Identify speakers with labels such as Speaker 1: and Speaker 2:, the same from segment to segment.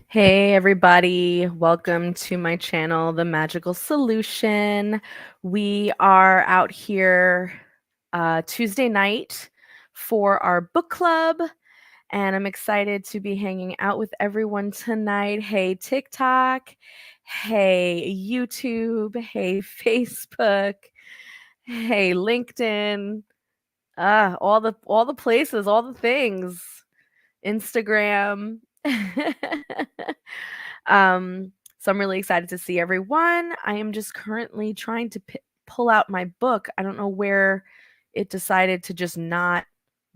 Speaker 1: Hey everybody, welcome to my channel, The Magical Solution. We are out here Tuesday night for our book club, and I'm excited to be hanging out with everyone tonight. Hey TikTok, hey YouTube, hey Facebook, hey LinkedIn, all the places, all the things. Instagram. So I'm really excited to see everyone. I am just currently trying to pull out my book. I don't know where it decided to just not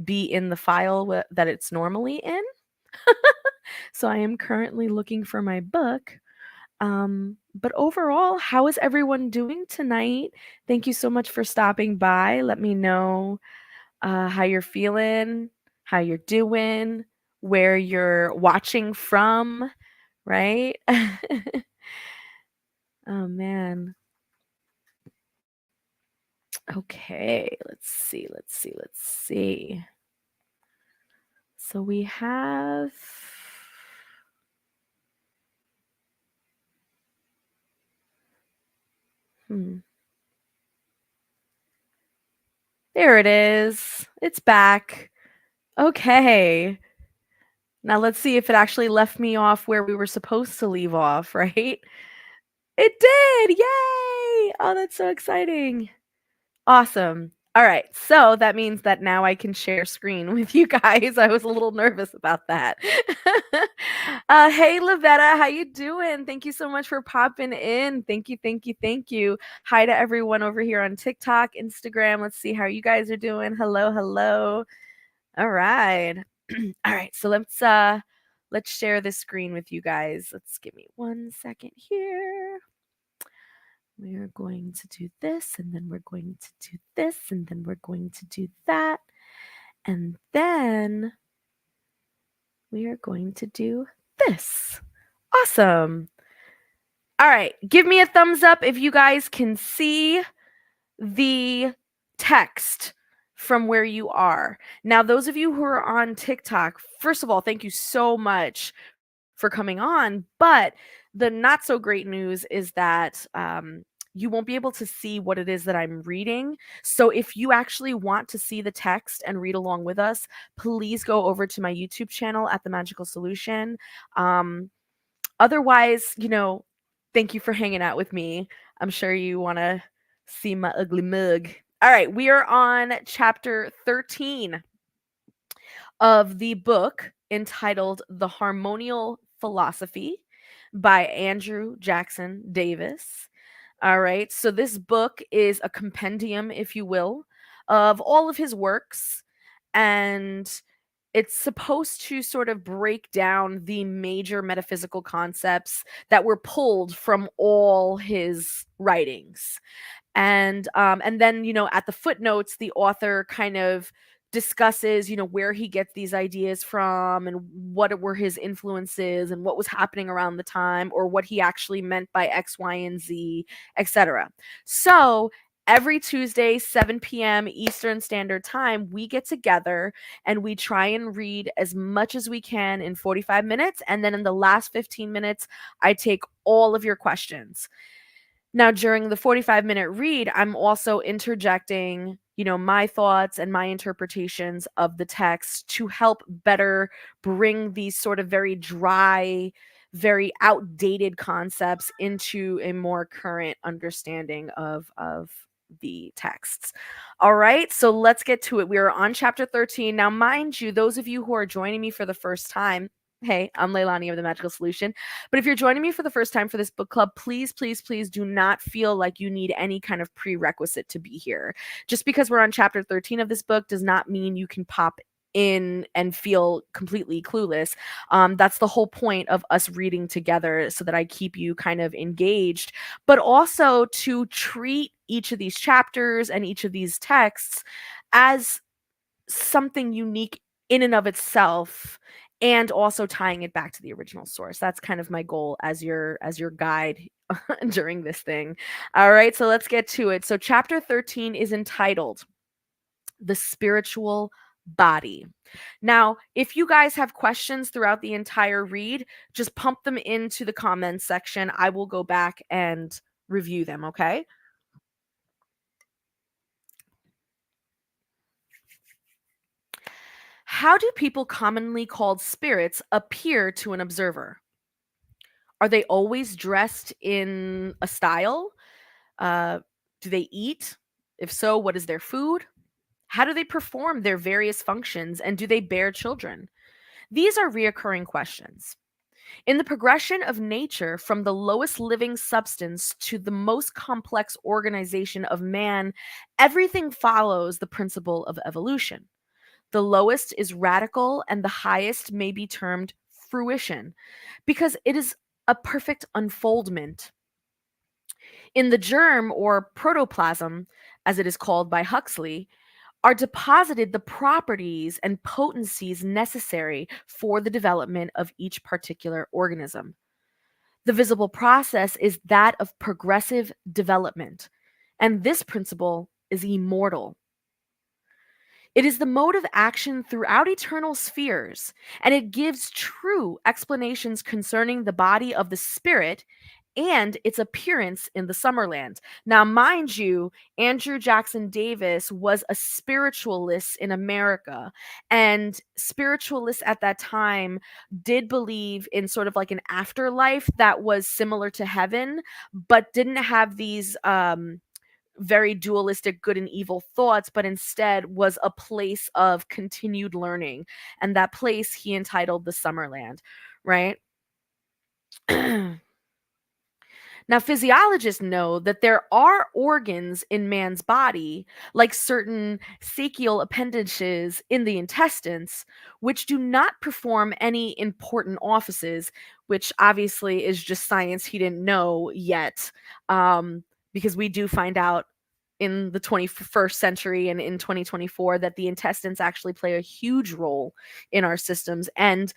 Speaker 1: be in the file that it's normally in. So I am currently looking for my book. But overall, how is everyone doing tonight? Thank you so much for stopping by. Let me know how you're feeling, how you're doing, where you're watching from, right? Oh man. Okay, let's see. So we have hmm. There it is. It's back. Okay. Now let's see if it actually left me off where we were supposed to leave off, right? It did. Yay! Oh, that's so exciting. Awesome. All right. So that means that now I can share screen with you guys. I was a little nervous about that. Hey, Lavetta, how you doing? Thank you so much for popping in. Thank you, thank you, thank you. Hi to everyone over here on TikTok, Instagram. Let's see how you guys are doing. Hello, hello. All right. All right. So let's share this screen with you guys. Let's give me 1 second here. We are going to do this, and then we're going to do this, and then we're going to do that. And then we are going to do this. Awesome. All right. Give me a thumbs up if you guys can see the text from where you are. Now, those of you who are on TikTok, first of all, thank you so much for coming on. But the not so great news is that you won't be able to see what it is that I'm reading. So if you actually want to see the text and read along with us, please go over to my YouTube channel at The Magical Solution. Otherwise, thank you for hanging out with me. I'm sure you want to see my ugly mug. All right, we are on chapter 13 of the book entitled The Harmonial Philosophy by Andrew Jackson Davis. All right, so this book is a compendium, if you will, of all of his works, and it's supposed to sort of break down the major metaphysical concepts that were pulled from all his writings. And then, at the footnotes, the author kind of discusses, where he gets these ideas from and what were his influences and what was happening around the time, or what he actually meant by X, Y, and Z, etc. So every Tuesday, 7 p.m. Eastern Standard Time, we get together and we try and read as much as we can in 45 minutes. And then in the last 15 minutes, I take all of your questions. Now, during the 45-minute read, I'm also interjecting, my thoughts and my interpretations of the text to help better bring these sort of very dry, very outdated concepts into a more current understanding of the texts. All right, so let's get to it. We are on chapter 13. Now, mind you, those of you who are joining me for the first time, hey, I'm Leilani of The Magical Solution. But if you're joining me for the first time for this book club, please, please, please do not feel like you need any kind of prerequisite to be here. Just because we're on chapter 13 of this book does not mean you can pop in and feel completely clueless. That's the whole point of us reading together, so that I keep you kind of engaged, but also to treat each of these chapters and each of these texts as something unique in and of itself, and also tying it back to the original source. That's kind of my goal as your guide during this thing. All right, so let's get to it. So chapter 13 is entitled The Spiritual body. Now, if you guys have questions throughout the entire read, just pump them into the comments section. I will go back and review them, okay? How do people commonly called spirits appear to an observer? Are they always dressed in a style? Uh, do they eat? If so, what is their food? How do they perform their various functions, and do they bear children? These are reoccurring questions. In the progression of nature from the lowest living substance to the most complex organization of man, everything follows the principle of evolution. The lowest is radical, and the highest may be termed fruition, because it is a perfect unfoldment. In the germ, or protoplasm, as it is called by Huxley, are deposited the properties and potencies necessary for the development of each particular organism. The visible process is that of progressive development, and this principle is immortal. It is the mode of action throughout eternal spheres, and it gives true explanations concerning the body of the spirit and its appearance in the Summerland. Now, mind you, Andrew Jackson Davis was a spiritualist in America, and spiritualists at that time did believe in sort of like an afterlife that was similar to heaven, but didn't have these very dualistic good and evil thoughts, but instead was a place of continued learning. And that place he entitled the Summerland, right? Now, physiologists know that there are organs in man's body, like certain sacial appendages in the intestines, which do not perform any important offices, which obviously is just science he didn't know yet, because we do find out in the 21st century and in 2024 that the intestines actually play a huge role in our systems, and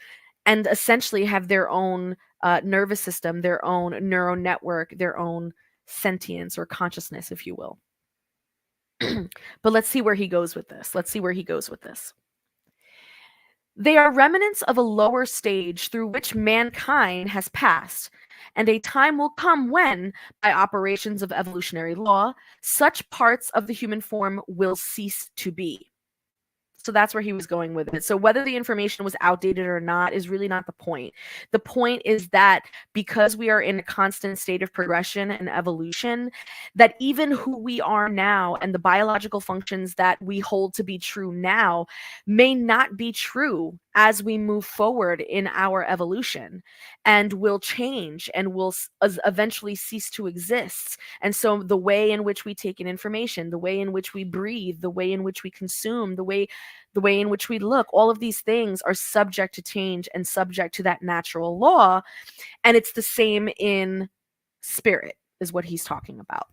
Speaker 1: essentially have their own nervous system, their own neural network, their own sentience or consciousness, if you will. But let's see where he goes with this. They are remnants of a lower stage through which mankind has passed, and a time will come when, by operations of evolutionary law, such parts of the human form will cease to be. So that's where he was going with it. So whether the information was outdated or not is really not the point. The point is that because we are in a constant state of progression and evolution, that even who we are now and the biological functions that we hold to be true now may not be true as we move forward in our evolution, and will change and will eventually cease to exist. And so the way in which we take in information, the way in which we breathe, the way in which we consume, the way in which we look, all of these things are subject to change and subject to that natural law. And it's the same in spirit, is what he's talking about.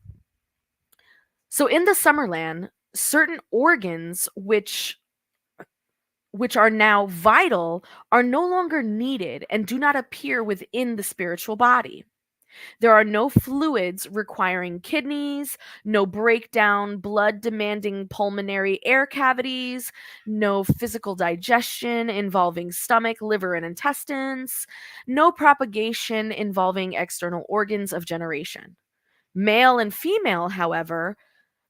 Speaker 1: So in the Summerland, certain organs which are now vital are no longer needed and do not appear within the spiritual body. There are no fluids requiring kidneys, no breakdown, blood demanding pulmonary air cavities, no physical digestion involving stomach, liver, and intestines, no propagation involving external organs of generation. Male and female, however,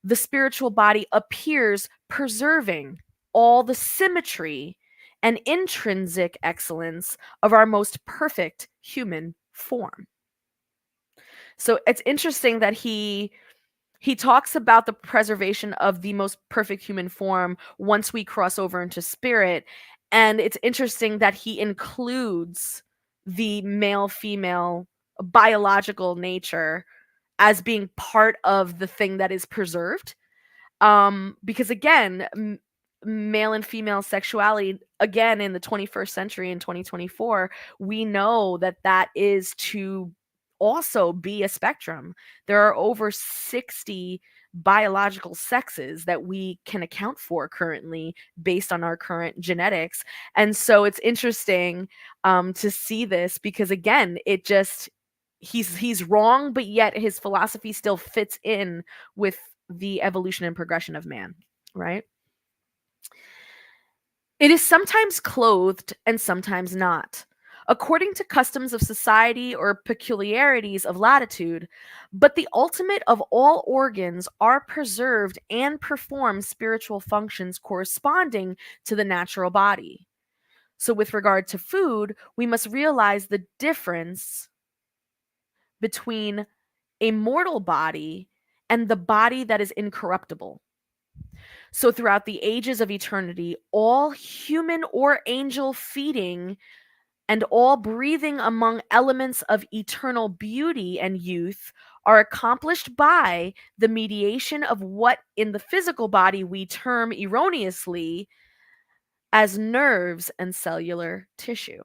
Speaker 1: the spiritual body appears preserving all the symmetry and intrinsic excellence of our most perfect human form. So it's interesting that he talks about the preservation of the most perfect human form once we cross over into spirit, and it's interesting that he includes the male female biological nature as being part of the thing that is preserved, because again, male and female sexuality, again, in the 21st century in 2024, we know that that is to also be a spectrum. There are over 60 biological sexes that we can account for currently based on our current genetics. And so it's interesting to see this, because again, it just, he's wrong, but yet his philosophy still fits in with the evolution and progression of man, right? It is sometimes clothed and sometimes not, according to customs of society or peculiarities of latitude, but the ultimate of all organs are preserved and perform spiritual functions corresponding to the natural body. So, with regard to food, we must realize the difference between a mortal body and the body that is incorruptible. So, throughout the ages of eternity, all human or angel feeding and all breathing among elements of eternal beauty and youth are accomplished by the mediation of what in the physical body we term erroneously as nerves and cellular tissue.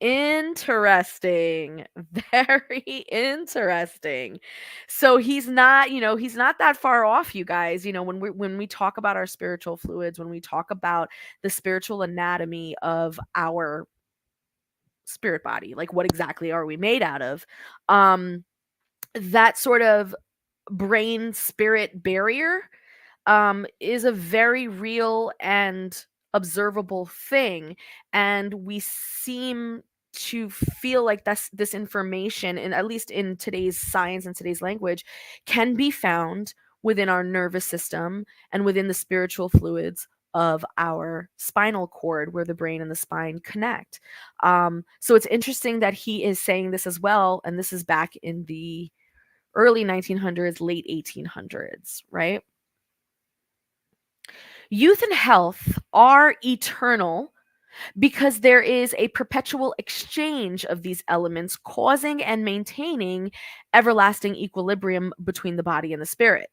Speaker 1: Interesting. Very interesting. So he's not, he's not that far off, you guys. When we talk about our spiritual fluids, when we talk about the spiritual anatomy of our spirit body, like what exactly are we made out of? That sort of brain spirit barrier is a very real and observable thing, and we seem to feel like this information, and at least in today's science and today's language, can be found within our nervous system and within the spiritual fluids of our spinal cord, where the brain and the spine connect. So it's interesting that he is saying this as well, and this is back in the early 1900s, late 1800s, right? Youth and health are eternal because there is a perpetual exchange of these elements, causing and maintaining everlasting equilibrium between the body and the spirit.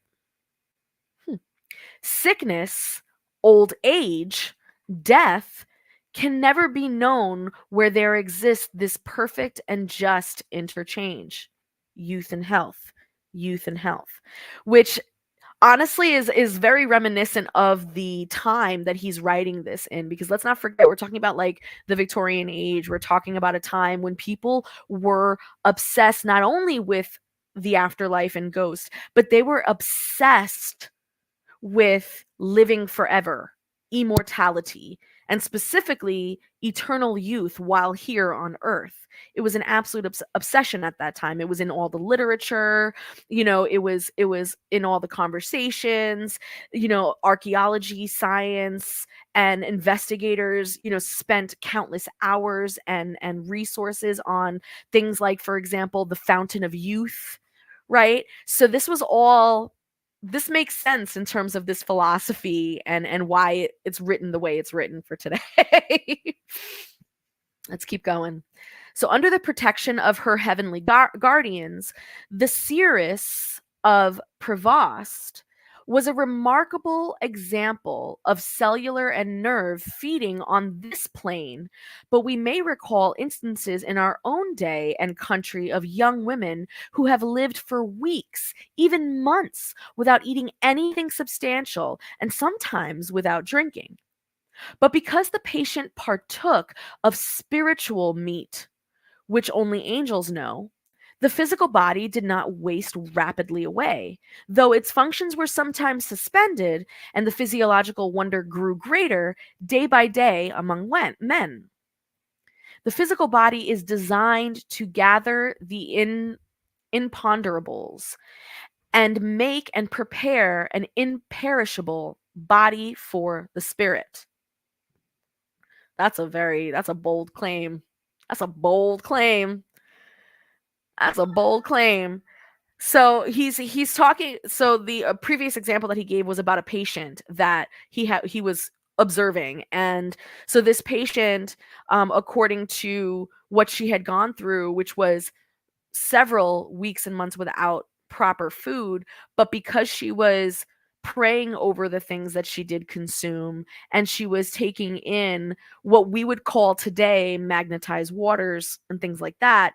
Speaker 1: Sickness, old age, death can never be known where there exists this perfect and just interchange. Youth and health, youth and health, which honestly is very reminiscent of the time that he's writing this in, because let's not forget, we're talking about like the Victorian age. We're talking about a time when people were obsessed not only with the afterlife and ghosts, but they were obsessed with living forever, immortality, and specifically eternal youth while here on earth. It was an absolute obsession at that time. It was in all the literature, it was in all the conversations, archaeology, science, and investigators, spent countless hours and resources on things like, for example, the fountain of youth, right? So this makes sense in terms of this philosophy and why it's written the way it's written for today. Let's keep going. So, under the protection of her heavenly guardians, the seeress of Prevost was a remarkable example of cellular and nerve feeding on this plane, but we may recall instances in our own day and country of young women who have lived for weeks, even months, without eating anything substantial and sometimes without drinking. But because the patient partook of spiritual meat, which only angels know, the physical body did not waste rapidly away, though its functions were sometimes suspended and the physiological wonder grew greater day by day among men. The physical body is designed to gather the imponderables and make and prepare an imperishable body for the spirit. That's a bold claim. That's a bold claim. That's a bold claim. So he's talking. So the previous example that he gave was about a patient that he was observing, and so this patient, according to what she had gone through, which was several weeks and months without proper food, but because she was praying over the things that she did consume, and she was taking in what we would call today magnetized waters and things like that,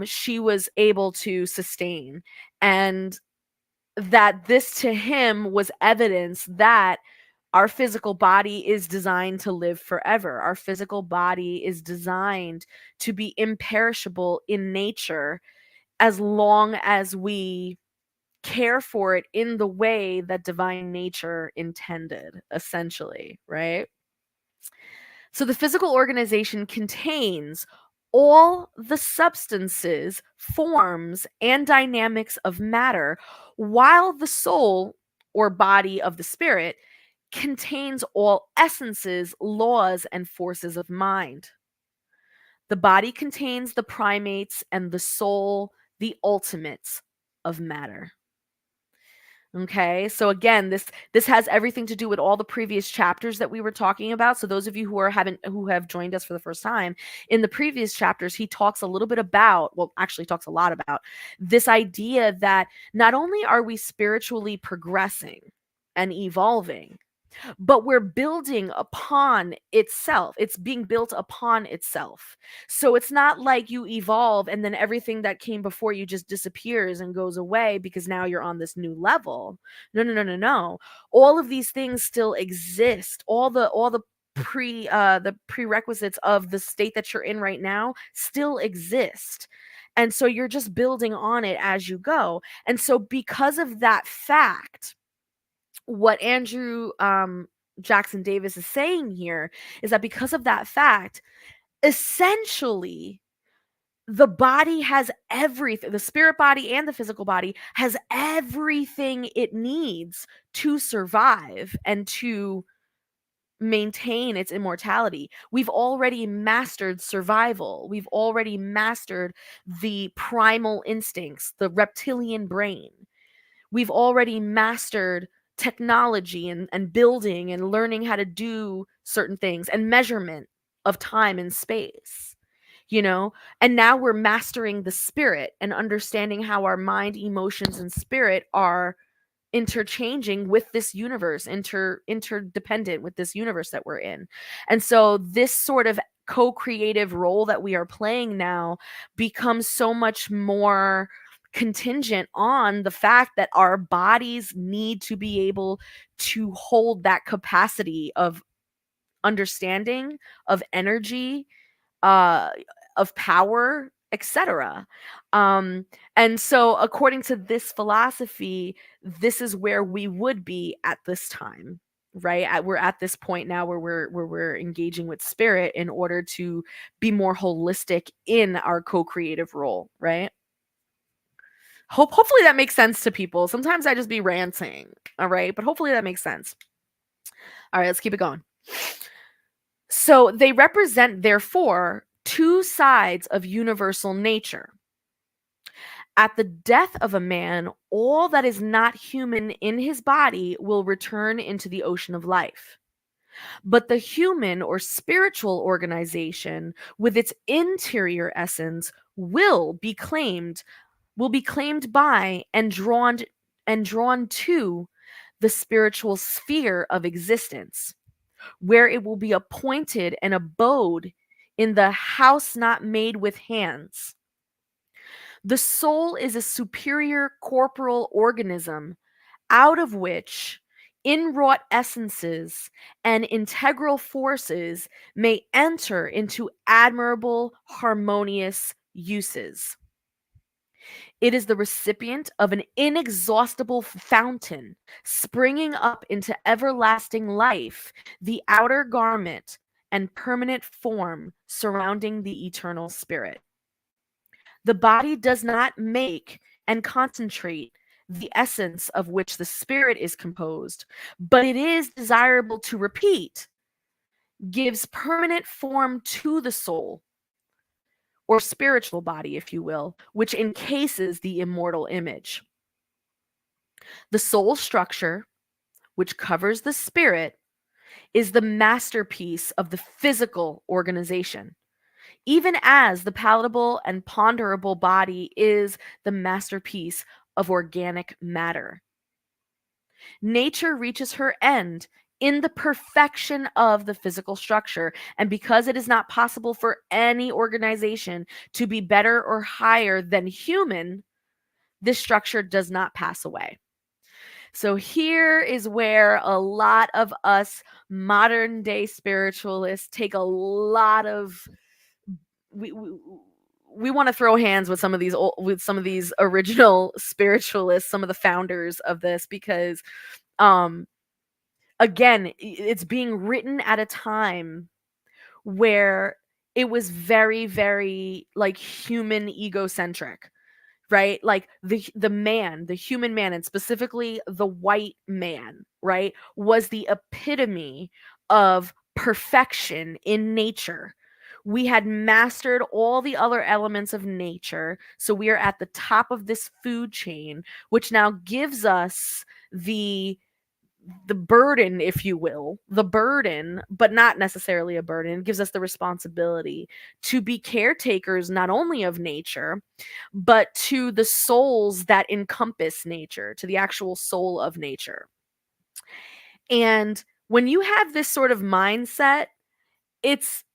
Speaker 1: she was able to sustain. And that this to him was evidence that our physical body is designed to live forever. Our physical body is designed to be imperishable in nature as long as we care for it in the way that divine nature intended, essentially, right? So the physical organization contains all the substances, forms, and dynamics of matter, while the soul or body of the spirit contains all essences, laws, and forces of mind. The body contains the primates and the soul, the ultimates of matter. Okay, so again, this has everything to do with all the previous chapters that we were talking about. So those of you who have joined us for the first time, in the previous chapters, he talks a little bit about, well, actually talks a lot about this idea that not only are we spiritually progressing and evolving, but we're building upon itself. It's being built upon itself. So it's not like you evolve and then everything that came before you just disappears and goes away because now you're on this new level. No, no, no, no, no. All of these things still exist. All the prerequisites of the state that you're in right now still exist. And so you're just building on it as you go. And so because of that fact, what Andrew Jackson Davis is saying here is that because of that fact, essentially, the body has everything, the spirit body and the physical body has everything it needs to survive and to maintain its immortality. We've already mastered survival. We've already mastered the primal instincts, the reptilian brain. We've already mastered technology and building and learning how to do certain things and measurement of time and space, you know? And now we're mastering the spirit and understanding how our mind, emotions, and spirit are interchanging with this universe, interdependent with this universe that we're in. And so this sort of co-creative role that we are playing now becomes so much more contingent on the fact that our bodies need to be able to hold that capacity of understanding, of energy, uh, of power, etc. And so, according to this philosophy, this is where we would be at this time, right? We're at this point now where we're engaging with spirit in order to be more holistic in our co-creative role, right? Hopefully that makes sense to people. Sometimes I just be ranting, all right? But hopefully that makes sense. All right, let's keep it going. So they represent, therefore, two sides of universal nature. At the death of a man, all that is not human in his body will return into the ocean of life. But the human or spiritual organization, with its interior essence, will be claimed by and drawn to the spiritual sphere of existence, where it will be appointed an abode in the house not made with hands. The soul is a superior corporal organism out of which inwrought essences and integral forces may enter into admirable, harmonious uses. It is the recipient of an inexhaustible fountain, springing up into everlasting life, the outer garment and permanent form surrounding the eternal spirit. The body does not make and concentrate the essence of which the spirit is composed, but it is desirable to repeat, gives permanent form to the soul, or spiritual body, if you will, which encases the immortal image. The soul structure, which covers the spirit, is the masterpiece of the physical organization, even as the palatable and ponderable body is the masterpiece of organic matter. Nature reaches her end in the perfection of the physical structure, and because it is not possible for any organization to be better or higher than human, this structure does not pass away. So here is where a lot of us modern day spiritualists take a lot of we want to throw hands with some of these original spiritualists, some of the founders of this, because um again, it's being written at a time where it was very, very like human egocentric, right? Like the human man, and specifically the white man, right, was the epitome of perfection in nature. We had mastered all the other elements of nature, so we are at the top of this food chain, which now gives us the burden, if you will, the burden, but not necessarily a burden, gives us the responsibility to be caretakers not only of nature, but to the souls that encompass nature, to the actual soul of nature. And when you have this sort of mindset, it's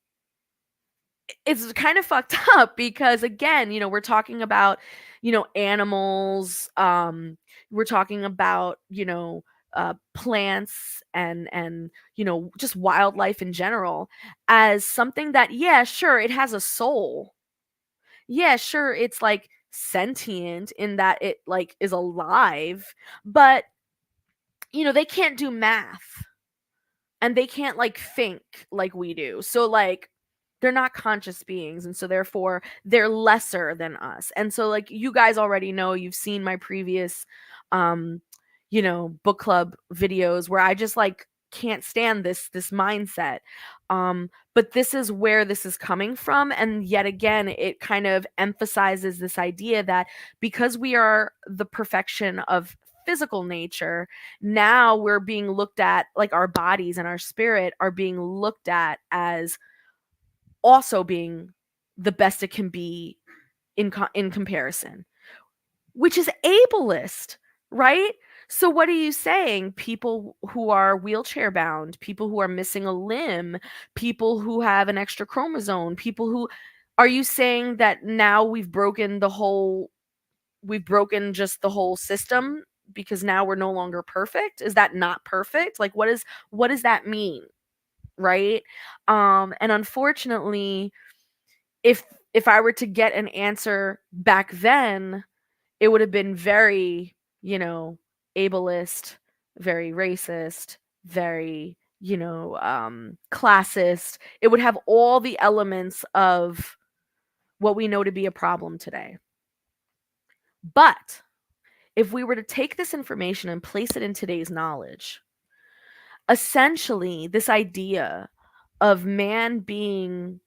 Speaker 1: it's kind of fucked up, because again, we're talking about, animals, we're talking about, plants, and just wildlife in general, as something that, yeah, sure, it has a soul. Yeah, sure, it's like sentient in that it like is alive, but they can't do math, and they can't like think like we do. So like they're not conscious beings, and so therefore they're lesser than us. And so like you guys already know, you've seen my previous um book club videos where I just like can't stand this mindset. But this is where this is coming from, and yet again it kind of emphasizes this idea that because we are the perfection of physical nature, now we're being looked at, like our bodies and our spirit are being looked at as also being the best it can be in comparison, which is ableist, right? So what are you saying? People who are wheelchair bound, people who are missing a limb, people who have an extra chromosome, people who, are you saying that now we've broken just the whole system, because now we're no longer perfect? Is that not perfect? Like what does that mean, right? And unfortunately, if if I were to get an answer back then, it would have been very, ableist, very racist, very, classist. It would have all the elements of what we know to be a problem today. But if we were to take this information and place it in today's knowledge, essentially this idea of man being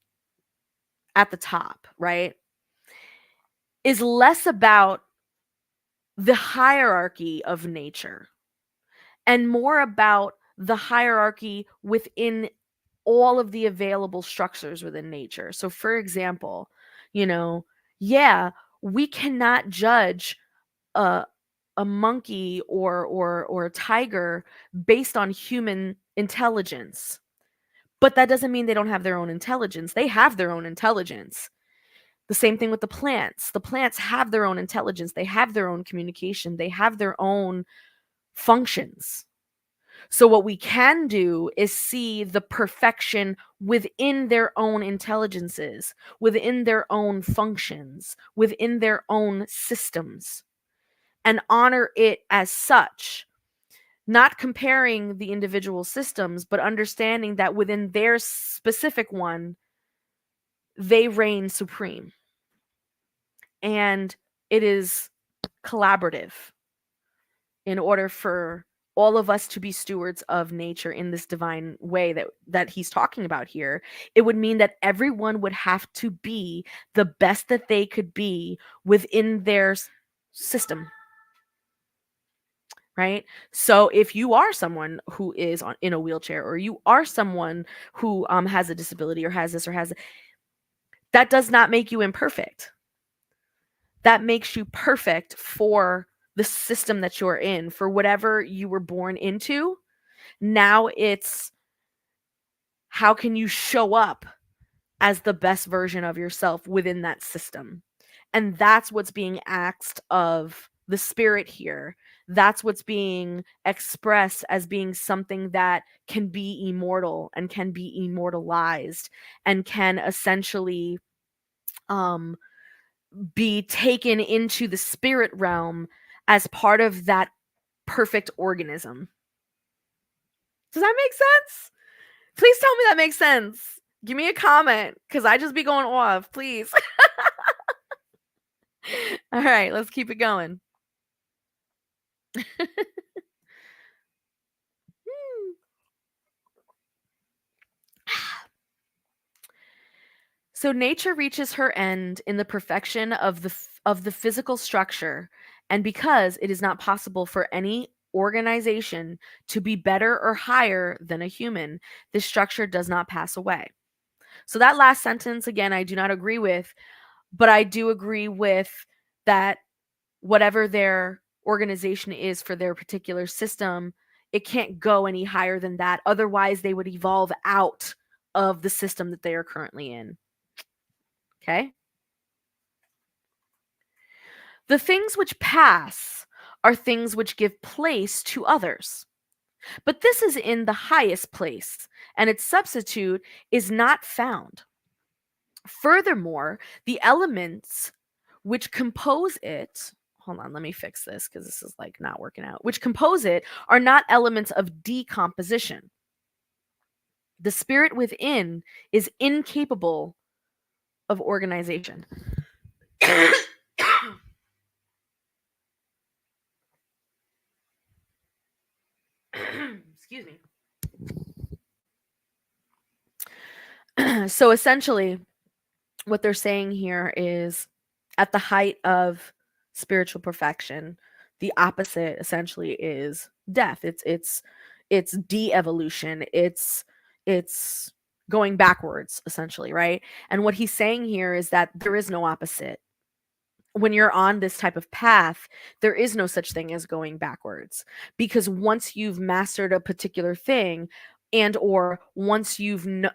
Speaker 1: at the top, right, is less about the hierarchy of nature and more about the hierarchy within all of the available structures within nature. So, for example, yeah, we cannot judge a monkey or a tiger based on human intelligence. But that doesn't mean they don't have their own intelligence. They have their own intelligence. The same thing with the plants. The plants have their own intelligence. They have their own communication. They have their own functions. So, what we can do is see the perfection within their own intelligences, within their own functions, within their own systems, and honor it as such. Not comparing the individual systems, but understanding that within their specific one, they reign supreme. And it is collaborative in order for all of us to be stewards of nature in this divine way that he's talking about here. It would mean that everyone would have to be the best that they could be within their system, right? So if you are someone who is in a wheelchair, or you are someone who has a disability or has this or has that, does not make you imperfect. That makes you perfect for the system that you're in, for whatever you were born into. Now it's, how can you show up as the best version of yourself within that system? And that's what's being asked of the spirit here. That's what's being expressed as being something that can be immortal and can be immortalized and can essentially be taken into the spirit realm as part of that perfect organism. Does that make sense? Please tell me that makes sense. Give me a comment, because I just be going off, please. All right, let's keep it going. So nature reaches her end in the perfection of the physical structure, and because it is not possible for any organization to be better or higher than a human, this structure does not pass away. So that last sentence, again, I do not agree with, but I do agree with that whatever their organization is for their particular system, it can't go any higher than that. Otherwise, they would evolve out of the system that they are currently in. Okay? The things which pass are things which give place to others. But this is in the highest place, and its substitute is not found. Furthermore, the elements which compose it, hold on, let me fix this because this is like not working out, which compose it are not elements of decomposition. The spirit within is incapable of organization. Excuse me. So essentially, what they're saying here is at the height of spiritual perfection, the opposite essentially is death. It's de-evolution. It's going backwards, essentially, right? And what he's saying here is that there is no opposite. When you're on this type of path, there is no such thing as going backwards, because once you've mastered a particular thing, and or once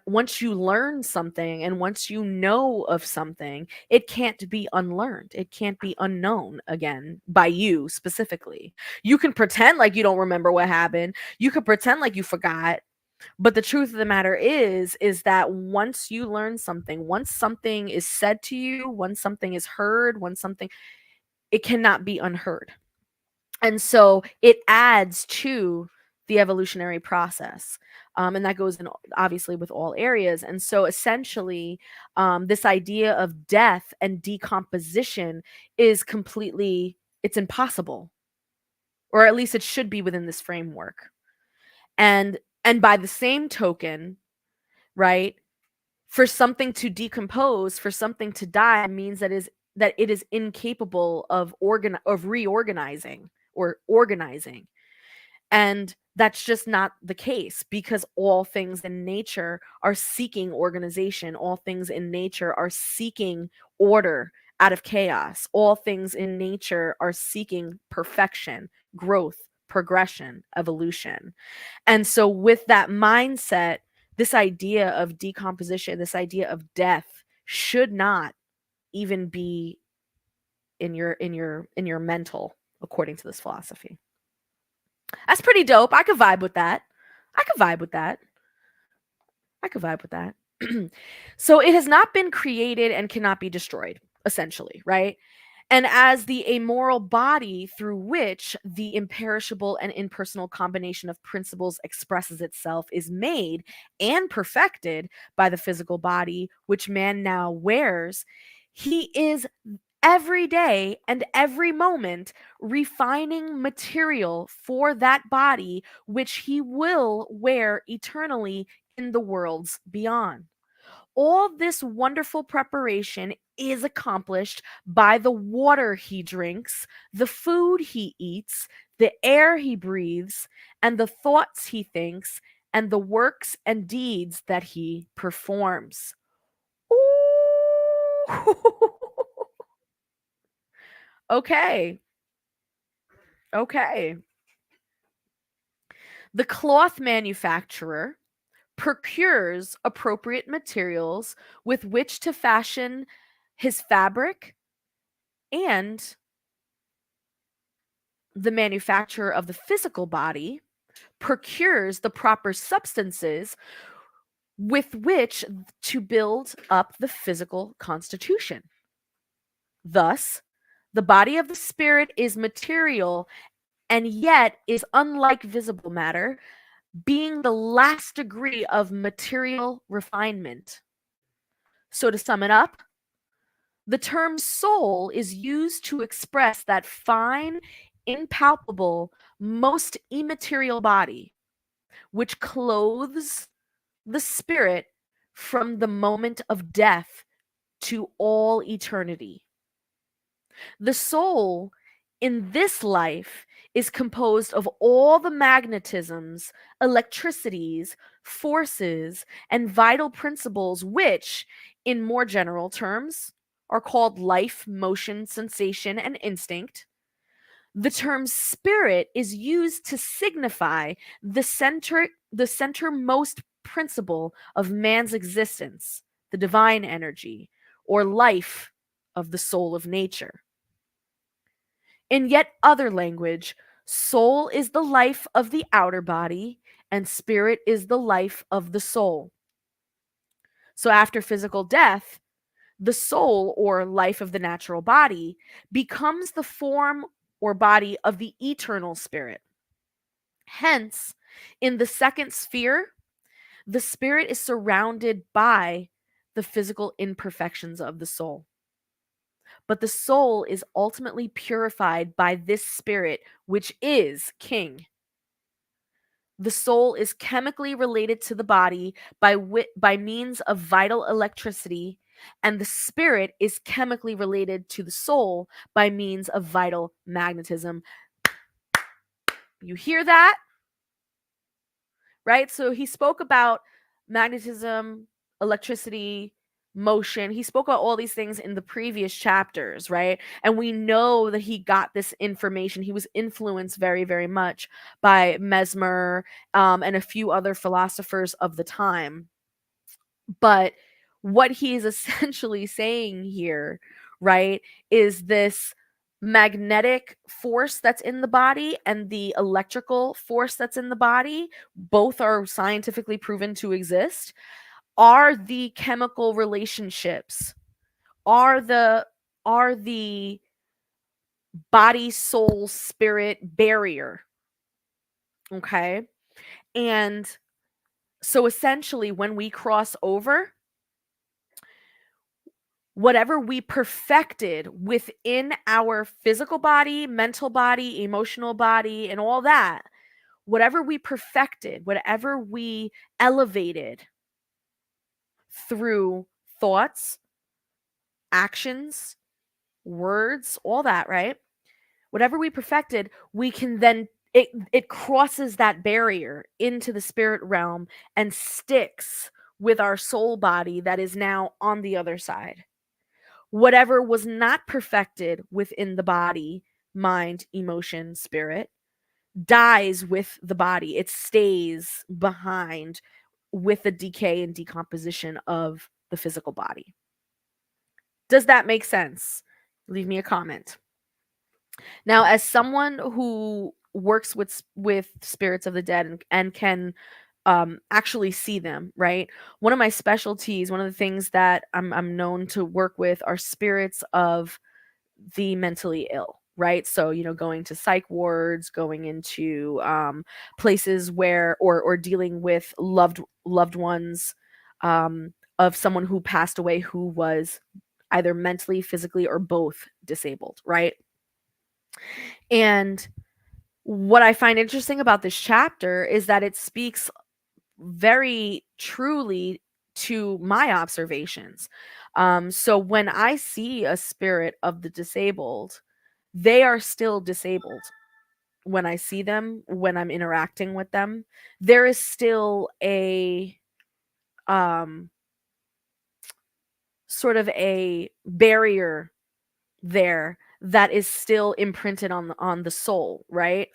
Speaker 1: once you learn something, and once you know of something, it can't be unlearned. It can't be unknown again by you specifically. You can pretend like you don't remember what happened. You could pretend like you forgot. But the truth of the matter is that once you learn something, once something is said to you, once something is heard, once something, it cannot be unheard. And so it adds to the evolutionary process. And that goes in obviously with all areas. And so essentially, this idea of death and decomposition is completely, it's impossible, or at least it should be within this framework. And by the same token, right, for something to decompose, for something to die, means that it is incapable of reorganizing or organizing. And that's just not the case, because all things in nature are seeking organization. All things in nature are seeking order out of chaos. All things in nature are seeking perfection, growth, progression, evolution. And so with that mindset, this idea of decomposition, this idea of death should not even be in your mental, according to this philosophy. That's pretty dope. I could vibe with that. I could vibe with that. I could vibe with that. So it has not been created and cannot be destroyed, essentially, right? And as the amoral body through which the imperishable and impersonal combination of principles expresses itself is made and perfected by the physical body which man now wears, he is every day and every moment refining material for that body which he will wear eternally in the worlds beyond. All this wonderful preparation is accomplished by the water he drinks, the food he eats, the air he breathes, and the thoughts he thinks, and the works and deeds that he performs. Ooh. Okay. Okay. The cloth manufacturer procures appropriate materials with which to fashion his fabric, and the manufacturer of the physical body procures the proper substances with which to build up the physical constitution. Thus, the body of the spirit is material and yet is unlike visible matter, being the last degree of material refinement. So, to sum it up, the term soul is used to express that fine, impalpable, most immaterial body, which clothes the spirit from the moment of death to all eternity. The soul in this life is composed of all the magnetisms, electricities, forces, and vital principles which, in more general terms, are called life, motion, sensation, and instinct. The term spirit is used to signify the centermost principle of man's existence, the divine energy, or life of the soul of nature. In yet other language, soul is the life of the outer body, and spirit is the life of the soul. So after physical death, the soul, or life of the natural body, becomes the form or body of the eternal spirit. Hence, in the second sphere, the spirit is surrounded by the physical imperfections of the soul. But the soul is ultimately purified by this spirit, which is king. The soul is chemically related to the body by means of vital electricity, and the spirit is chemically related to the soul by means of vital magnetism. You hear that? Right? So he spoke about magnetism, electricity, motion. He spoke about all these things in the previous chapters, right? And we know that he got this information. He was influenced very, very much by Mesmer and a few other philosophers of the time. But what he is essentially saying here, right, is this magnetic force that's in the body and the electrical force that's in the body, both are scientifically proven to exist, are the chemical relationships, are the body soul spirit barrier. Okay? And so essentially when we cross over, whatever we perfected within our physical body, mental body, emotional body, and all that, whatever we perfected, whatever we elevated through thoughts, actions, words, all that, right? Whatever we perfected, we can then it crosses that barrier into the spirit realm and sticks with our soul body that is now on the other side. Whatever was not perfected within the body, mind, emotion, spirit, dies with the body. It stays behind with the decay and decomposition of the physical body. Does that make sense? Leave me a comment. Now, as someone who works with spirits of the dead and can actually see them, right? One of my specialties, one of the things that I'm known to work with are spirits of the mentally ill, right? So, going to psych wards, going into places where or dealing with loved ones of someone who passed away who was either mentally, physically, or both disabled, right? And what I find interesting about this chapter is that it speaks very truly to my observations. So when I see a spirit of the disabled, they are still disabled. When I see them, when I'm interacting with them, there is still a sort of a barrier there that is still imprinted on the soul, right?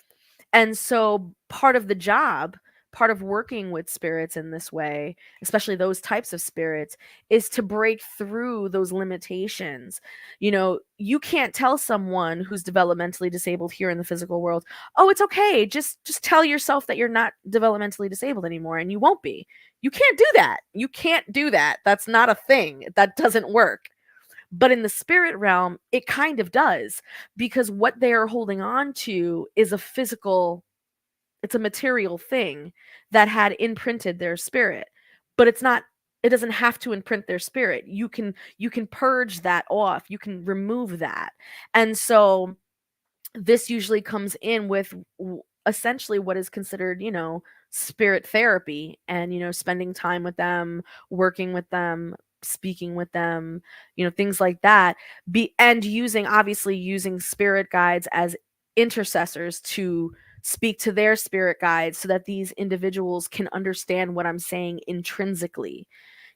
Speaker 1: And so part of the job, part of working with spirits in this way, especially those types of spirits, is to break through those limitations. You can't tell someone who's developmentally disabled here in the physical world, "Oh, it's okay. Just tell yourself that you're not developmentally disabled anymore and you won't be." You can't do that. You can't do that. That's not a thing. That doesn't work. But in the spirit realm, it kind of does, because what they are holding on to is a physical, it's a material thing that had imprinted their spirit. But it's not, it doesn't have to imprint their spirit. You can purge that off. You can remove that. And so this usually comes in with essentially what is considered, spirit therapy, and, spending time with them, working with them, speaking with them, things like that. And using spirit guides as intercessors to speak to their spirit guides so that these individuals can understand what I'm saying intrinsically.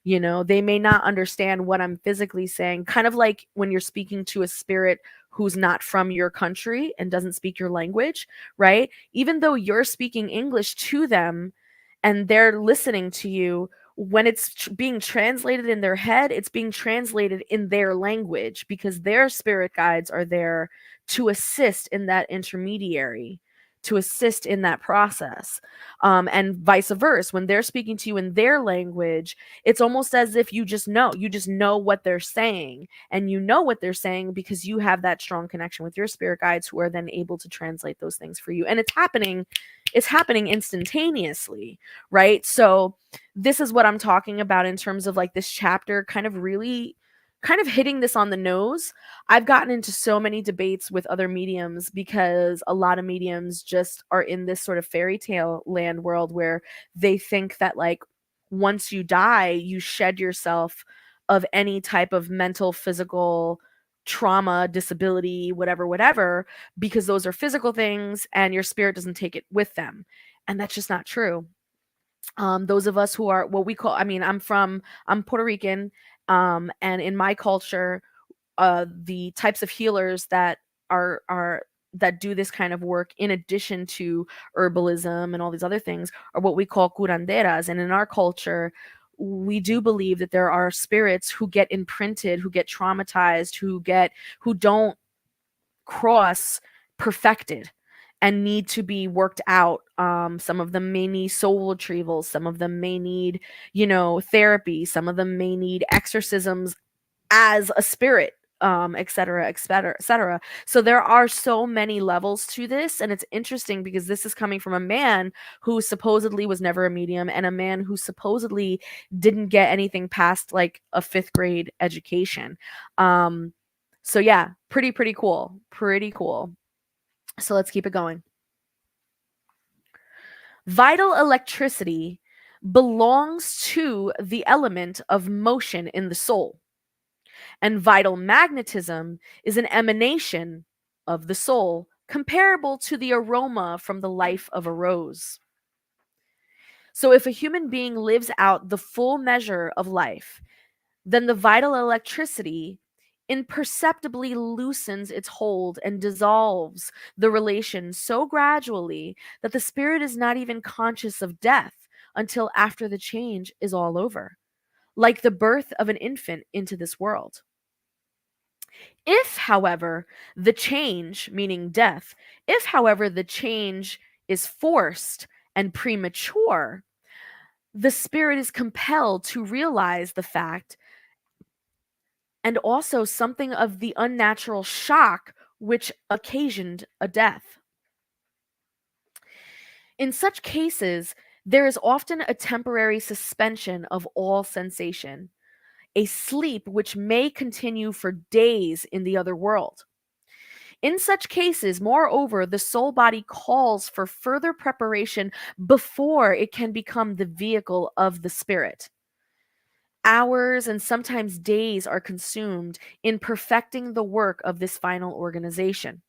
Speaker 1: They may not understand what I'm physically saying, kind of like when you're speaking to a spirit who's not from your country and doesn't speak your language, right? Even though you're speaking English to them and they're listening to you, when it's being translated in their head, it's being translated in their language, because their spirit guides are there to assist in that intermediary, to assist in that process. And vice versa, when they're speaking to you in their language, it's almost as if you just know what they're saying, and you know what they're saying because you have that strong connection with your spirit guides, who are then able to translate those things for you. And it's happening instantaneously, right? So this is what I'm talking about in terms of like this chapter kind of really kind of hitting this on the nose. I've gotten into so many debates with other mediums because a lot of mediums just are in this sort of fairy tale land world where they think that, like, once you die, you shed yourself of any type of mental, physical trauma, disability, whatever, because those are physical things and your spirit doesn't take it with them. And that's just not true. Those of us who are what we call, I mean, I'm Puerto Rican, and in my culture, the types of healers that do this kind of work, in addition to herbalism and all these other things, are what we call curanderas. And in our culture, we do believe that there are spirits who get imprinted, who get traumatized, who don't cross perfected and need to be worked out. Some of them may need soul retrievals. Some of them may need, therapy. Some of them may need exorcisms as a spirit, et cetera, et cetera, et cetera. So there are so many levels to this, and it's interesting because this is coming from a man who supposedly was never a medium, and a man who supposedly didn't get anything past like a 5th grade education. So yeah, pretty cool, pretty cool. So let's keep it going. Vital electricity belongs to the element of motion in the soul, and vital magnetism is an emanation of the soul, comparable to the aroma from the life of a rose. So, if a human being lives out the full measure of life, then the vital electricity imperceptibly loosens its hold and dissolves the relation so gradually that the spirit is not even conscious of death until after the change is all over, like the birth of an infant into this world. If, however, the change, meaning death, if, however, the change is forced and premature, the spirit is compelled to realize the fact, and also something of the unnatural shock which occasioned a death. In such cases, there is often a temporary suspension of all sensation, a sleep which may continue for days in the other world. In such cases, moreover, the soul body calls for further preparation before it can become the vehicle of the spirit. Hours and sometimes days are consumed in perfecting the work of this final organization.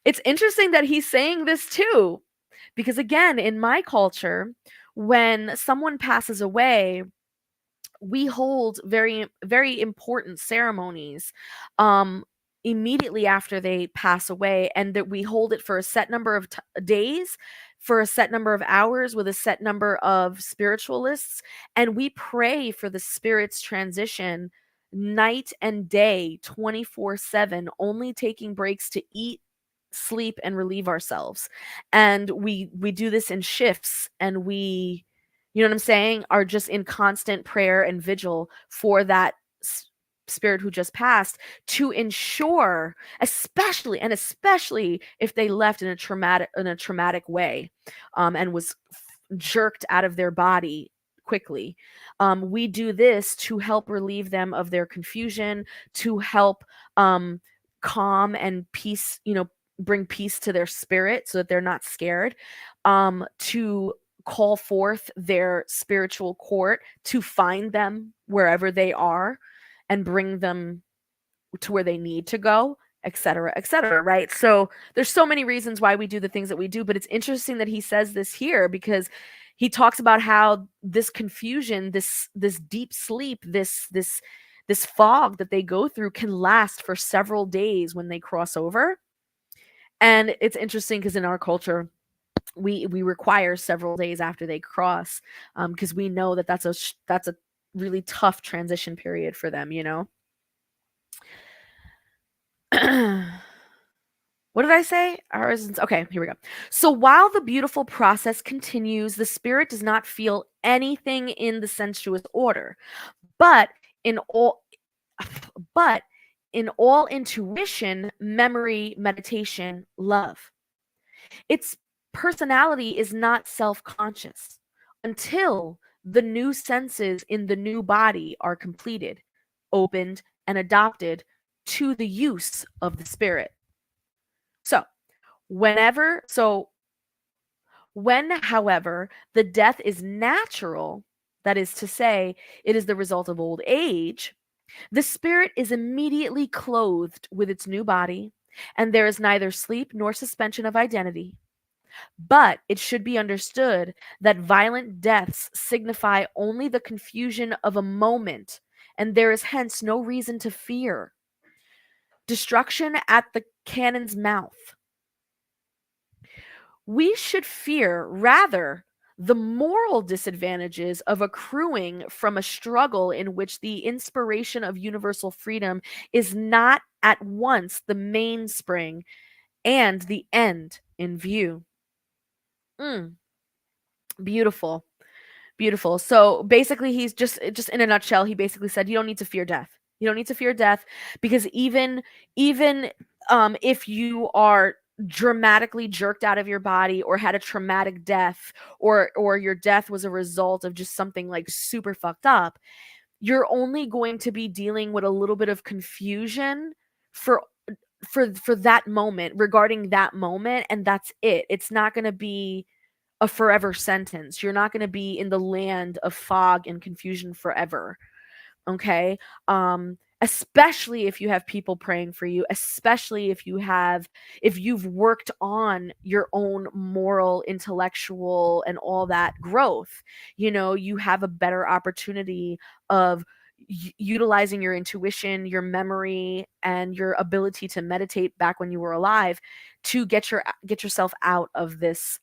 Speaker 1: It's interesting that he's saying this too, because again, in my culture, when someone passes away, we hold very very important ceremonies immediately after they pass away, and that we hold it for a set number of days, for a set number of hours, with a set number of spiritualists, and we pray for the spirit's transition night and day, 24/7, only taking breaks to eat, sleep, and relieve ourselves. And we do this in shifts, and we, you know what I'm saying, are just in constant prayer and vigil for that spirit who just passed, to ensure, especially if they left in a traumatic way, and was jerked out of their body quickly. We do this to help relieve them of their confusion, to help um, calm and peace, bring peace to their spirit so that they're not scared, to call forth their spiritual court to find them wherever they are and bring them to where they need to go, et cetera, right? So there's so many reasons why we do the things that we do, but it's interesting that he says this here because he talks about how this confusion, this deep sleep, this fog that they go through can last for several days when they cross over. And it's interesting because in our culture, we require several days after they cross, because we know that that's a really tough transition period for them. What did I say? Okay, here we go. So while the beautiful process continues, the spirit does not feel anything in the sensuous order, but in all but in all intuition, memory, meditation, love. Its personality is not self-conscious until the new senses in the new body are completed, opened, and adopted to the use of the spirit. So, when, however, the death is natural, that is to say, it is the result of old age, the spirit is immediately clothed with its new body, and there is neither sleep nor suspension of identity. But it should be understood that violent deaths signify only the confusion of a moment, and there is hence no reason to fear. Destruction at the cannon's mouth. We should fear, rather, the moral disadvantages of accruing from a struggle in which the inspiration of universal freedom is not at once the mainspring and the end in view. Beautiful. Beautiful. So basically he's just in a nutshell, he basically said you don't need to fear death. You don't need to fear death because even if you are dramatically jerked out of your body or had a traumatic death or your death was a result of just something like super fucked up, you're only going to be dealing with a little bit of confusion for for that moment, regarding that moment, and that's it. It's not going to be a forever sentence. You're not going to be in the land of fog and confusion forever. Okay? Especially if you have people praying for you, especially if you've worked on your own moral, intellectual and all that growth. You have a better opportunity of utilizing your intuition, your memory, and your ability to meditate back when you were alive to get yourself out of this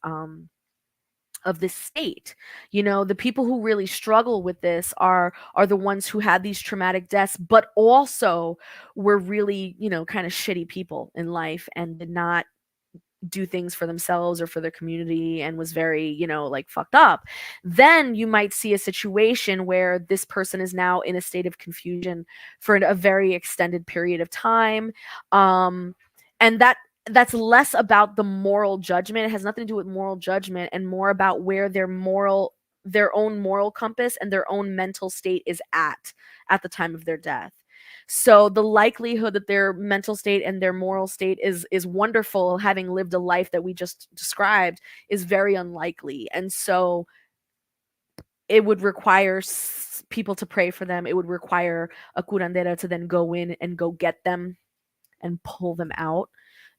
Speaker 1: state. The people who really struggle with this are the ones who had these traumatic deaths, but also were really, kind of shitty people in life and did not do things for themselves or for their community and was very, like fucked up. Then you might see a situation where this person is now in a state of confusion for a very extended period of time. And that's less about the moral judgment. It has nothing to do with moral judgment and more about where their own moral compass and their own mental state is at the time of their death. So the likelihood that their mental state and their moral state is wonderful, having lived a life that we just described, is very unlikely. And so it would require people to pray for them. It would require a curandera to then go in and go get them and pull them out.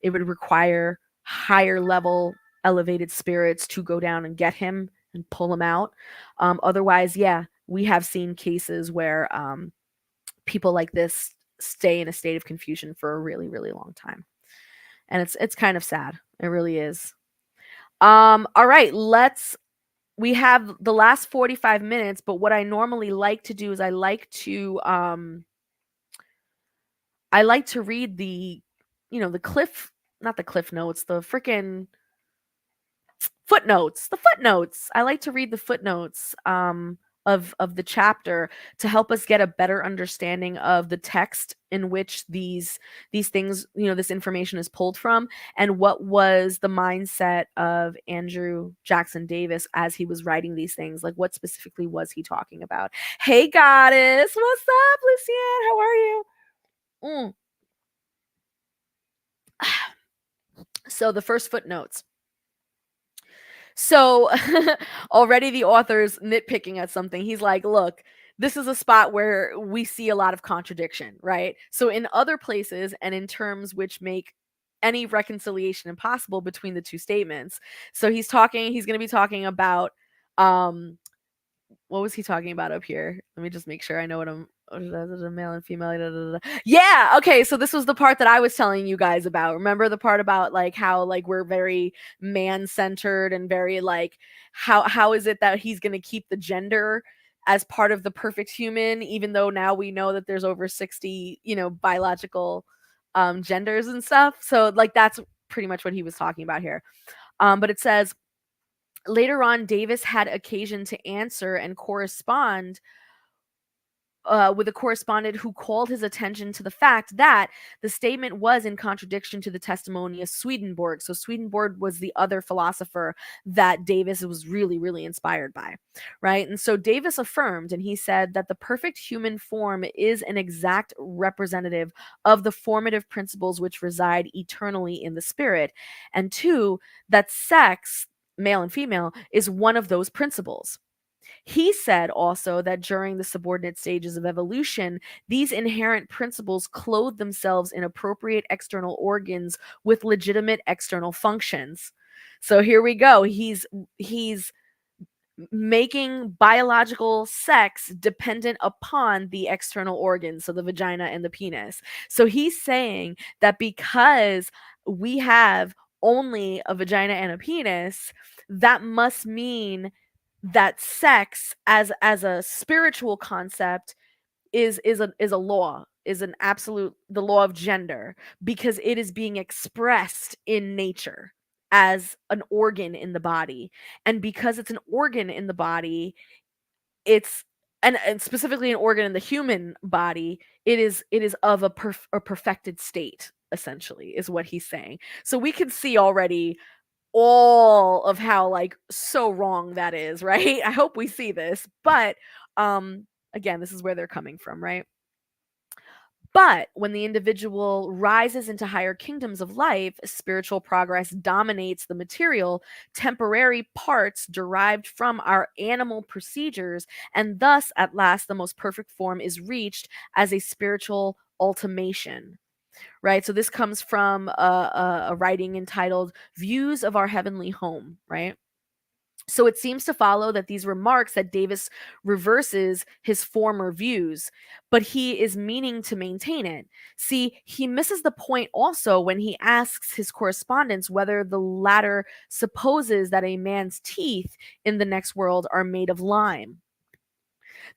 Speaker 1: It would require higher level elevated spirits to go down and get him and pull him out. Otherwise, yeah, we have seen cases where people like this stay in a state of confusion for a really, really long time. And it's kind of sad. It really is. All right, we have the last 45 minutes, but what I normally like to do is I like to read the not the cliff notes, the freaking footnotes. I like to read the footnotes of the chapter to help us get a better understanding of the text in which these things, this information is pulled from, and what was the mindset of Andrew Jackson Davis as he was writing these things. Like, what specifically was he talking about? Hey, goddess, what's up, Lucienne? How are you? So the first footnotes. So already the author's nitpicking at something. He's like, look, this is a spot where we see a lot of contradiction, right? So in other places and in terms which make any reconciliation impossible between the two statements. So he's going to be talking about um what was he talking about up here? Let me just make sure I know what I'm male and female. Yeah, okay, so this was the part that I was telling you guys about. Remember the part about like how like we're very man-centered and very like how is it that he's going to keep the gender as part of the perfect human, even though now we know that there's over 60, biological genders and stuff. So like that's pretty much what he was talking about here. But it says later on, Davis had occasion to answer and correspond with a correspondent who called his attention to the fact that the statement was in contradiction to the testimony of Swedenborg. So Swedenborg was the other philosopher that Davis was really, really inspired by, right? And so Davis affirmed, and he said that the perfect human form is an exact representative of the formative principles which reside eternally in the spirit, and two, that sex, male and female, is one of those principles. He said also that during the subordinate stages of evolution, these inherent principles clothe themselves in appropriate external organs with legitimate external functions. So here we go. He's making biological sex dependent upon the external organs, so the vagina and the penis. So he's saying that because we have only a vagina and a penis, that must mean that sex as a spiritual concept is a law, is an absolute, the law of gender, because it is being expressed in nature as an organ in the body. And because it's an organ in the body, it's and specifically an organ in the human body, it is of a perfected state, essentially, is what he's saying. So we can see already all of how like so wrong that is, right? I hope we see this, but again, this is where they're coming from, right? But when the individual rises into higher kingdoms of life, spiritual progress dominates the material, temporary parts derived from our animal procedures, and thus, at last, the most perfect form is reached as a spiritual ultimation. Right? So this comes from a writing entitled Views of Our Heavenly Home, right? So it seems to follow that these remarks that Davis reverses his former views, but he is meaning to maintain it. See, he misses the point also when he asks his correspondents whether the latter supposes that a man's teeth in the next world are made of lime.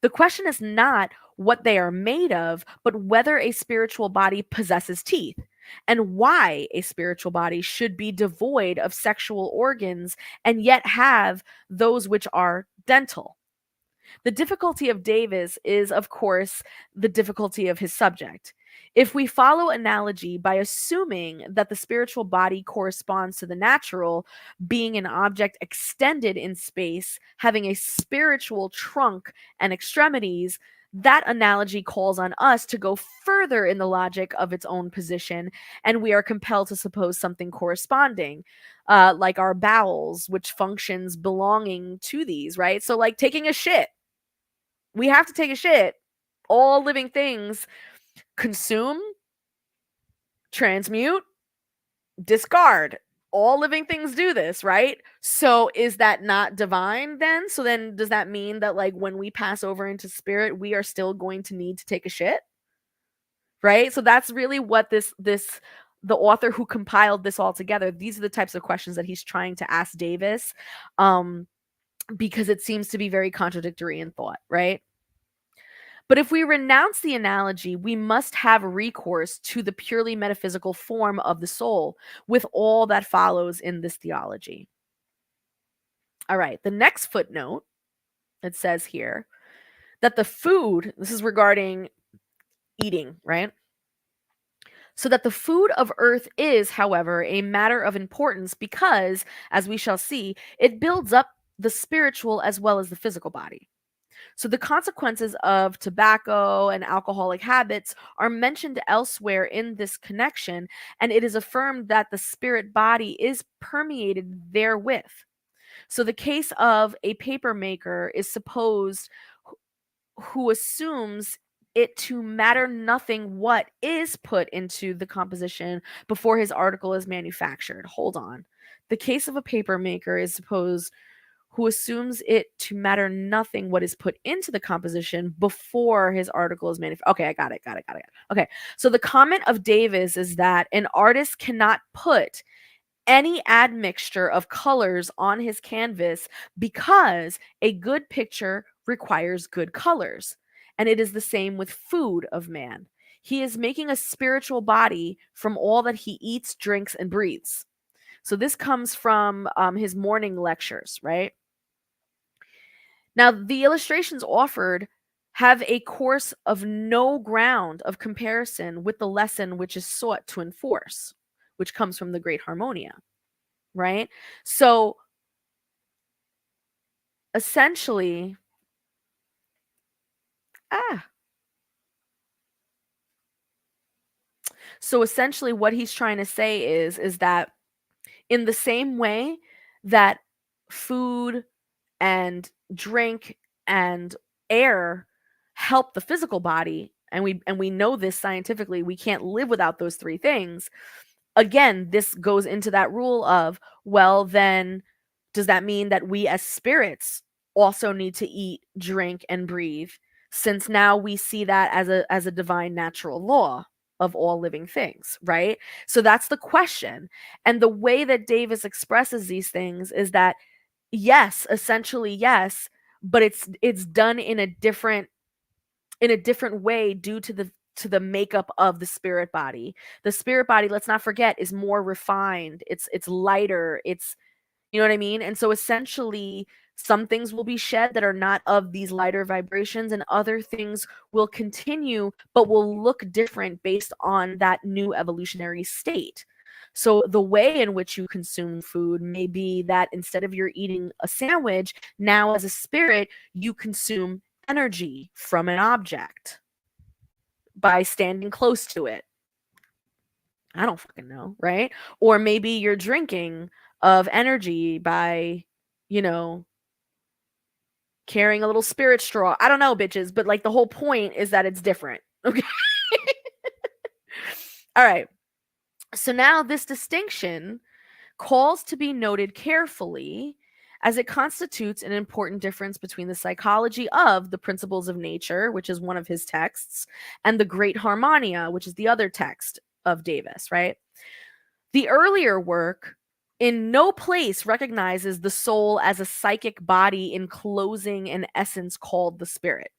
Speaker 1: The question is not what they are made of, but whether a spiritual body possesses teeth, and why a spiritual body should be devoid of sexual organs and yet have those which are dental. The difficulty of Davis is, of course, the difficulty of his subject. If we follow analogy by assuming that the spiritual body corresponds to the natural, being an object extended in space, having a spiritual trunk and extremities, that analogy calls on us to go further in the logic of its own position, and we are compelled to suppose something corresponding, like our bowels, which functions belonging to these, right? So, like taking a shit, we have to take a shit. All living things consume, transmute, discard. All living things do this, right? So is that not divine then? So then does that mean that like when we pass over into spirit, we are still going to need to take a shit? Right? So that's really what this the author who compiled this all together, these are the types of questions that he's trying to ask Davis, because it seems to be very contradictory in thought, right? But if we renounce the analogy, we must have recourse to the purely metaphysical form of the soul, with all that follows in this theology. All right, the next footnote, it says here, that the food, this is regarding eating, right? So that the food of earth is, however, a matter of importance because, as we shall see, it builds up the spiritual as well as the physical body. So the consequences of tobacco and alcoholic habits are mentioned elsewhere in this connection, and it is affirmed that the spirit body is permeated therewith. So the case of a paper maker is supposed who assumes it to matter nothing what is put into the composition before his article is manufactured. Hold on. The case of a paper maker is supposed who assumes it to matter nothing what is put into the composition before his article is manufactured. Okay, I got it. Okay, so the comment of Davis is that an artist cannot put any admixture of colors on his canvas because a good picture requires good colors. And it is the same with food of man. He is making a spiritual body from all that he eats, drinks, and breathes. So this comes from his morning lectures, right? Now, the illustrations offered have a course of no ground of comparison with the lesson which is sought to enforce, which comes from the great Harmonia, right? So essentially, ah, so essentially what he's trying to say is that in the same way that food and drink and air help the physical body, and we know this scientifically, we can't live without those three things. Again, this goes into that rule of, well, then does that mean that we as spirits also need to eat, drink, and breathe, since now we see that as a divine natural law of all living things, right? So that's the question. And the way that Davis expresses these things is that yes, essentially yes, but it's done in a different way due to the makeup of the spirit body. The spirit body, let's not forget, is more refined. It's lighter. It's, you know what I mean? And so essentially some things will be shed that are not of these lighter vibrations, and other things will continue but will look different based on that new evolutionary state. So the way in which you consume food may be that instead of you're eating a sandwich, now as a spirit, you consume energy from an object by standing close to it. I don't fucking know, right? Or maybe you're drinking of energy by, you know, carrying a little spirit straw. I don't know, bitches, but like the whole point is that it's different. Okay. All right. So now this distinction calls to be noted carefully as it constitutes an important difference between the psychology of the principles of nature, which is one of his texts, and the Great Harmonia, which is the other text of Davis, right? The earlier work in no place recognizes the soul as a psychic body enclosing an essence called the spirit.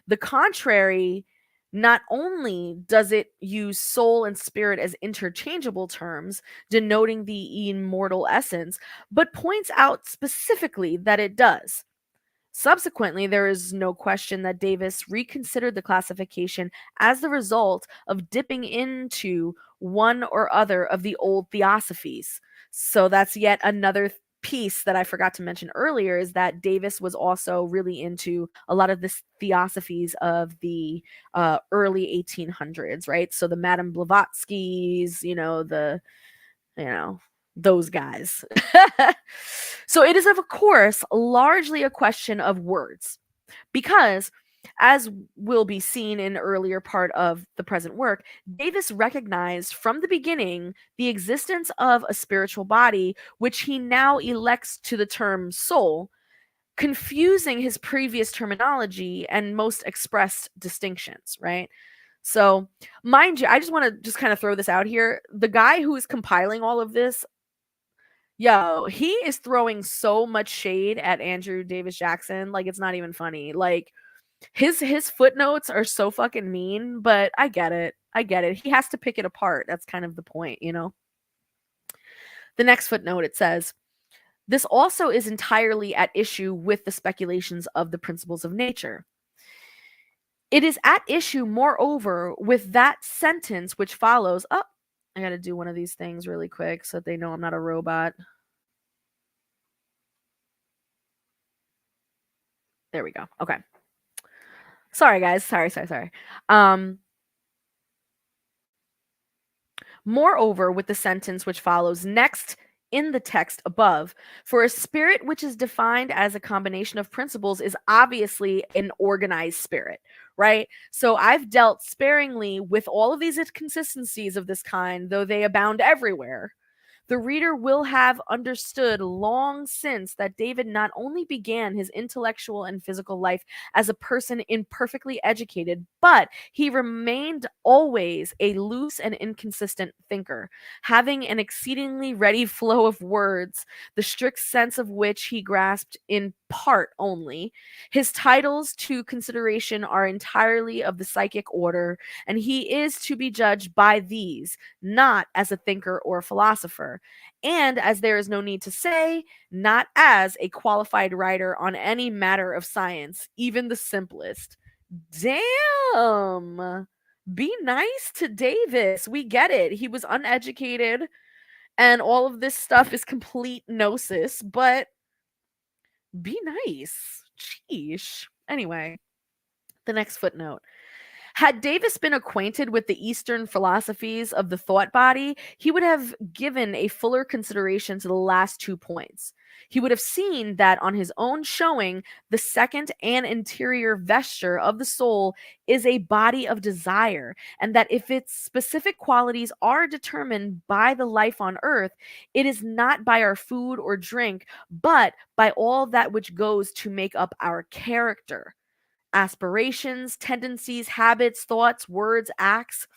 Speaker 1: The contrary, not only does it use soul and spirit as interchangeable terms, denoting the immortal essence, but points out specifically that it does. Subsequently, there is no question that Davis reconsidered the classification as the result of dipping into one or other of the old theosophies. So that's yet another piece that I forgot to mention earlier, is that Davis was also really into a lot of the theosophies of the early 1800s, right? So the Madame Blavatskys, you know, those guys. So it is, of course, largely a question of words, because, as will be seen in earlier part of the present work, Davis recognized from the beginning the existence of a spiritual body, which he now elects to the term soul, confusing his previous terminology and most expressed distinctions, right? So, mind you, I just want to just kind of throw this out here. The guy who is compiling all of this, yo, he is throwing so much shade at Andrew Davis Jackson, like it's not even funny. Like his footnotes are so fucking mean, but I get it. I get it. He has to pick it apart. That's kind of the point, you know. The next footnote, it says, this also is entirely at issue with the speculations of the principles of nature. It is at issue, moreover, with that sentence which follows. Oh, I got to do one of these things really quick so that they know I'm not a robot. There we go. Okay. Sorry, guys. Sorry. Um, Moreover, with the sentence which follows next in the text above, for a spirit which is defined as a combination of principles is obviously an organized spirit, right? So I've dealt sparingly with all of these inconsistencies of this kind, though they abound everywhere. The reader will have understood long since that David not only began his intellectual and physical life as a person imperfectly educated, but he remained always a loose and inconsistent thinker, having an exceedingly ready flow of words, the strict sense of which he grasped in part only. His titles to consideration are entirely of the psychic order, and he is to be judged by these, not as a thinker or a philosopher, and as there is no need to say, not as a qualified writer on any matter of science, even the simplest. Damn. Be nice to Davis. We get it. He was uneducated and all of this stuff is complete gnosis, but be nice. Sheesh. Anyway, the next footnote. Had Davis been acquainted with the Eastern philosophies of the thought body, he would have given a fuller consideration to the last 2 points. He would have seen that on his own showing, the second and interior vesture of the soul is a body of desire, and that if its specific qualities are determined by the life on earth, it is not by our food or drink, but by all that which goes to make up our character, aspirations, tendencies, habits, thoughts, words, acts.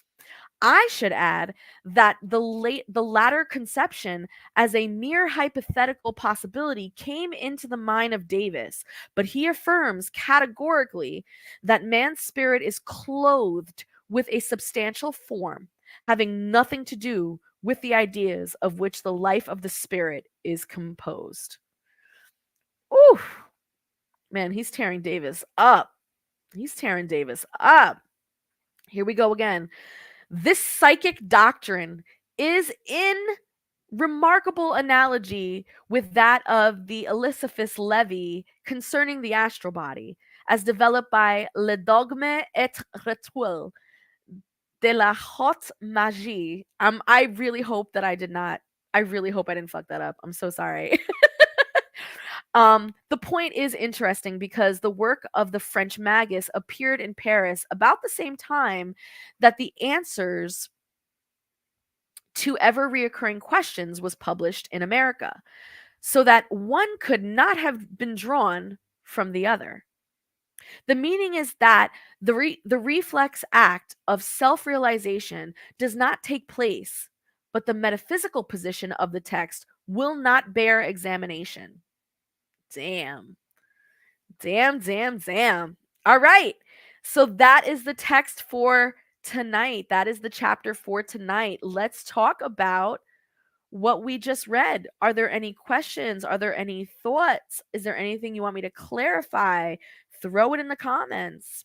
Speaker 1: I should add that the latter conception as a mere hypothetical possibility came into the mind of Davis, but he affirms categorically that man's spirit is clothed with a substantial form, having nothing to do with the ideas of which the life of the spirit is composed. Ooh, man, he's tearing Davis up. He's tearing Davis up. Here we go again. This psychic doctrine is in remarkable analogy with that of the Elizabeth Levy concerning the astral body, as developed by Le Dogme et Rituel de la Haute Magie. I really hope that I did not. I really hope I didn't fuck that up. I'm so sorry. The point is interesting because the work of the French magus appeared in Paris about the same time that the answers to ever reoccurring questions was published in America, so that one could not have been drawn from the other. The meaning is that the reflex act of self realization does not take place, but the metaphysical position of the text will not bear examination. Damn. Damn. All right. So that is the text for tonight. That is the chapter for tonight. Let's talk about what we just read. Are there any questions? Are there any thoughts? Is there anything you want me to clarify? Throw it in the comments.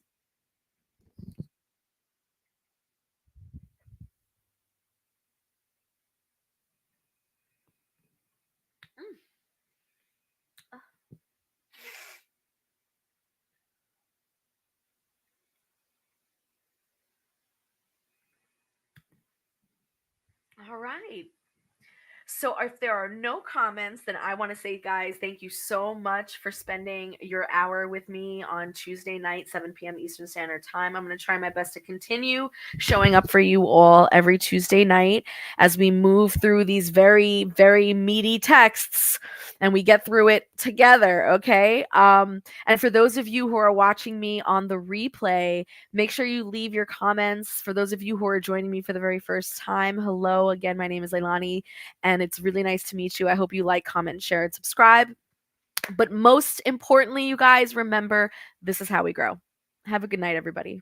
Speaker 1: All right. So if there are no comments, then I want to say, guys, thank you so much for spending your hour with me on Tuesday night, 7 p.m. Eastern Standard Time. I'm going to try my best to continue showing up for you all every Tuesday night as we move through these very, very meaty texts and we get through it together, okay? And for those of you who are watching me on the replay, make sure you leave your comments. For those of you who are joining me for the very first time, hello again. My name is Leilani, and it's really nice to meet you. I hope you like, comment, share, and subscribe. But most importantly, you guys, remember, this is how we grow. Have a good night, everybody.